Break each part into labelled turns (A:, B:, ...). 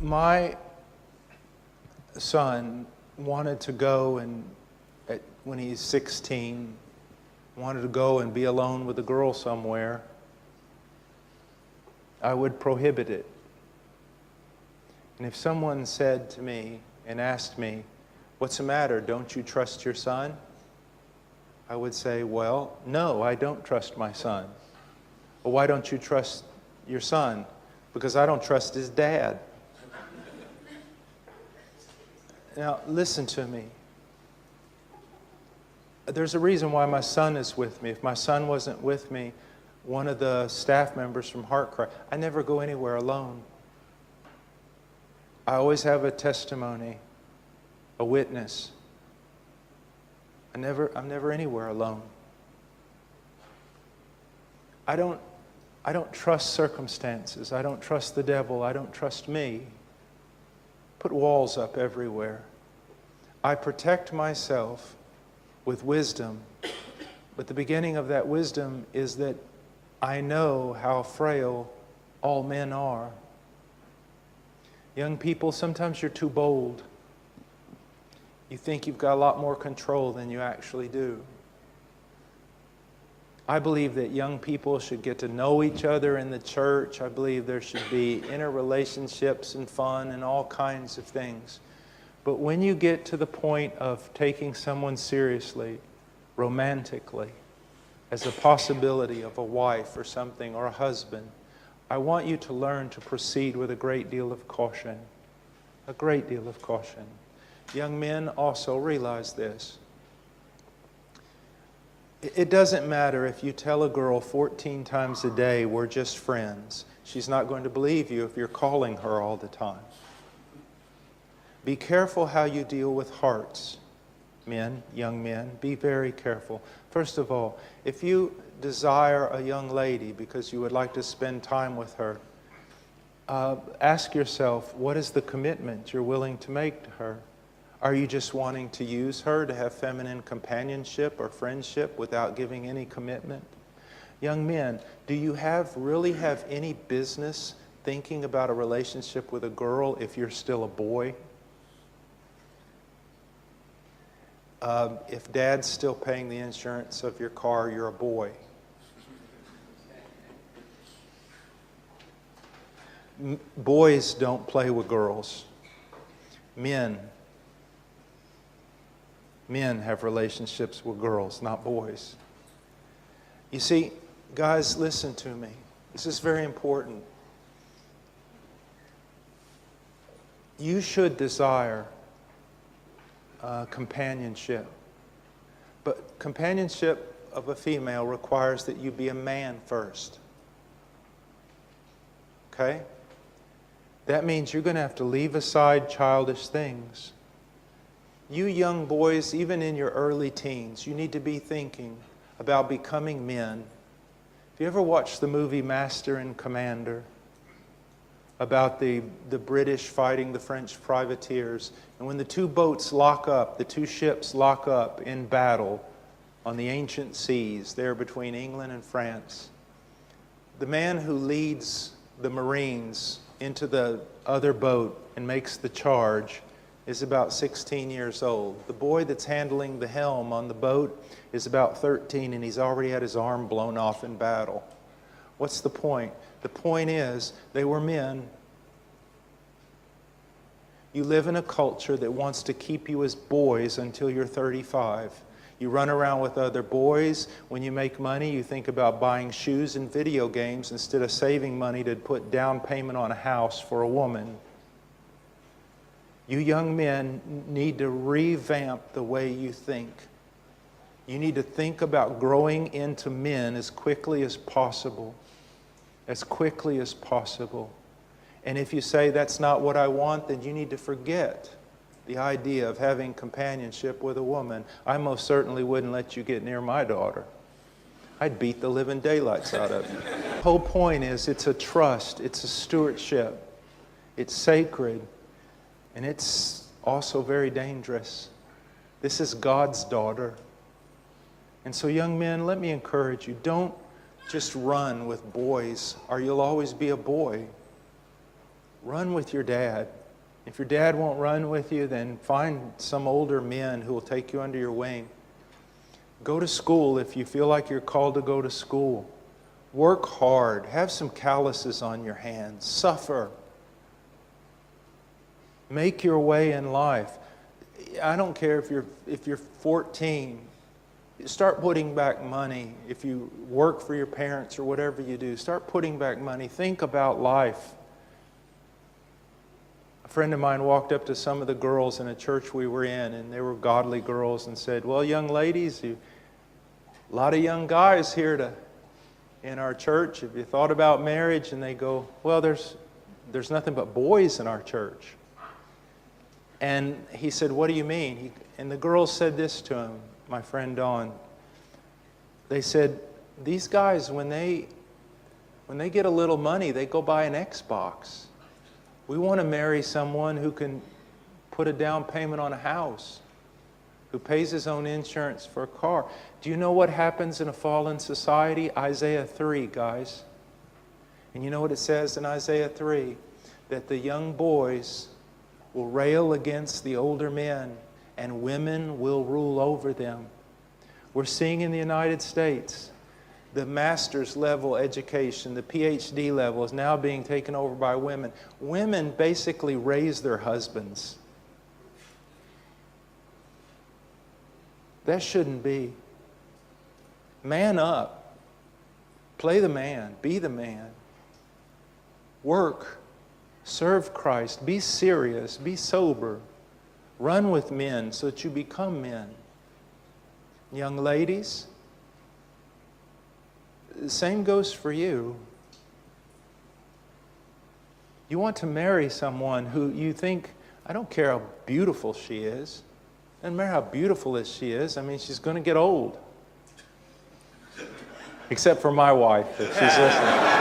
A: My son wanted to go when he's 16, wanted to go and be alone with a girl somewhere. I would prohibit it. And if someone said to me and asked me, "What's the matter? Don't you trust your son?" I would say, "Well, no, I don't trust my son." "Well, why don't you trust your son?" "Because I don't trust his dad." Now, listen to me. There's a reason why my son is with me. If my son wasn't with me, one of the staff members from HeartCry, I never go anywhere alone. I always have a testimony, a witness. I'm never anywhere alone. I don't trust circumstances. I don't trust the devil. I don't trust me. Put walls up everywhere. I protect myself with wisdom, but the beginning of that wisdom is that I know how frail all men are. Young people, sometimes you're too bold. You think you've got a lot more control than you actually do. I believe that young people should get to know each other in the church. I believe there should be interrelationships and fun and all kinds of things. But when you get to the point of taking someone seriously, romantically, as a possibility of a wife or something, or a husband, I want you to learn to proceed with a great deal of caution. A great deal of caution. Young men also realize this. It doesn't matter if you tell a girl 14 times a day, "We're just friends." She's not going to believe you if you're calling her all the time. Be careful how you deal with hearts, men, young men. Be very careful. First of all, if you desire a young lady because you would like to spend time with her, ask yourself, what is the commitment you're willing to make to her? Are you just wanting to use her to have feminine companionship or friendship without giving any commitment? Young men, do you really have any business thinking about a relationship with a girl if you're still a boy? If dad's still paying the insurance of your car, you're a boy. Boys don't play with girls. Men have relationships with girls, not boys. You see, guys, listen to me. This is very important. You should desire companionship. But companionship of a female requires that you be a man first. Okay? That means you're going to have to leave aside childish things. You young boys, even in your early teens, you need to be thinking about becoming men. Have you ever watched the movie Master and Commander? About the British fighting the French privateers. And when the two boats lock up, the two ships lock up in battle on the ancient seas there between England and France, the man who leads the Marines into the other boat and makes the charge is about 16 years old. The boy that's handling the helm on the boat is about 13, and he's already had his arm blown off in battle. What's the point? The point is, they were men. You live in a culture that wants to keep you as boys until you're 35. You run around with other boys. When you make money, you think about buying shoes and video games instead of saving money to put down payment on a house for a woman. You young men need to revamp the way you think. You need to think about growing into men as quickly as possible. As quickly as possible. And if you say that's not what I want, then you need to forget the idea of having companionship with a woman. I most certainly wouldn't let you get near my daughter. I'd beat the living daylights out of you. The whole point is it's a trust, it's a stewardship, it's sacred, and it's also very dangerous. This is God's daughter. And so young men, let me encourage you, don't just run with boys or you'll always be a boy. Run with your dad. If your dad won't run with you, then find some older men who will take you under your wing. Go to school if you feel like you're called to go to school. Work hard. Have some calluses on your hands. Suffer. Make your way in life. I don't care if you're 14. Start putting back money. If you work for your parents or whatever you do, start putting back money. Think about life. A friend of mine walked up to some of the girls in a church we were in, and they were godly girls, and said, well, young ladies, a lot of young guys here in our church. Have you thought about marriage? And they go, well, there's nothing but boys in our church. And he said, what do you mean? And the girls said this to him, my friend Don. They said, these guys, when they get a little money, they go buy an Xbox. We want to marry someone who can put a down payment on a house, who pays his own insurance for a car. Do you know what happens in a fallen society? Isaiah 3, guys. And you know what it says in Isaiah 3? That the young boys will rail against the older men, and women will rule over them. We're seeing in the United States, the master's level education, the PhD level, is now being taken over by women. Women basically raise their husbands. That shouldn't be. Man up. Play the man. Be the man. Work. Serve Christ. Be serious. Be sober. Run with men so that you become men. Young ladies, the same goes for you. You want to marry someone who you think, I don't care how beautiful she is. Doesn't matter how beautiful she is. I mean, she's going to get old. Except for my wife, if she's listening.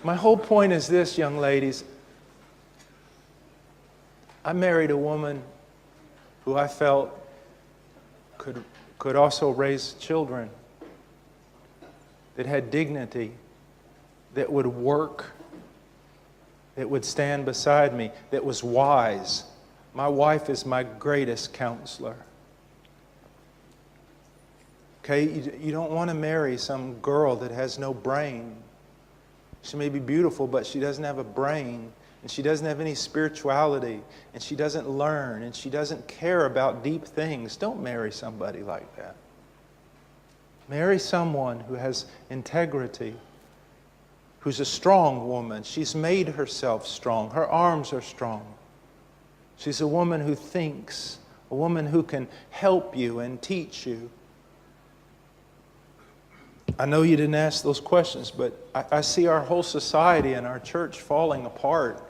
A: My whole point is this, young ladies. I married a woman who I felt could also raise children, that had dignity, that would work, that would stand beside me, that was wise. My wife is my greatest counselor. Okay, you don't want to marry some girl that has no brain. She may be beautiful, but she doesn't have a brain, and she doesn't have any spirituality, and she doesn't learn, and she doesn't care about deep things. Don't marry somebody like that. Marry someone who has integrity, who's a strong woman. She's made herself strong. Her arms are strong. She's a woman who thinks, a woman who can help you and teach you. I know you didn't ask those questions, but I see our whole society and our church falling apart.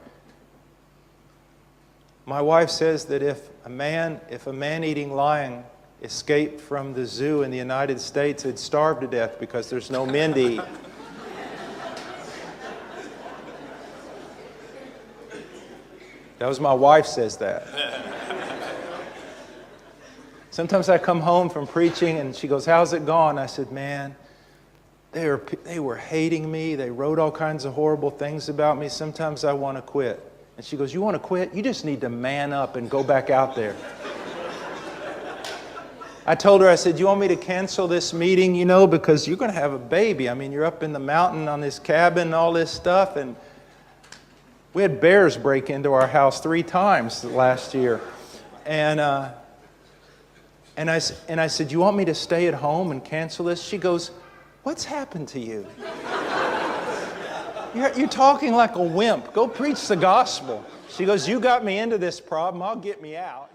A: My wife says that if a man-eating lion escaped from the zoo in the United States, he'd starve to death because there's no men to eat. That was my wife says that. Sometimes I come home from preaching and she goes, how's it gone? I said, man, they were hating me. They wrote all kinds of horrible things about me. Sometimes I want to quit. And she goes, you want to quit? You just need to man up and go back out there. I told her, I said, you want me to cancel this meeting, because you're going to have a baby. I mean, you're up in the mountain on this cabin and all this stuff. And we had bears break into our house 3 times last year. And I said, you want me to stay at home and cancel this? She goes, what's happened to you? You're talking like a wimp. Go preach the gospel. She goes, you got me into this problem. I'll get me out.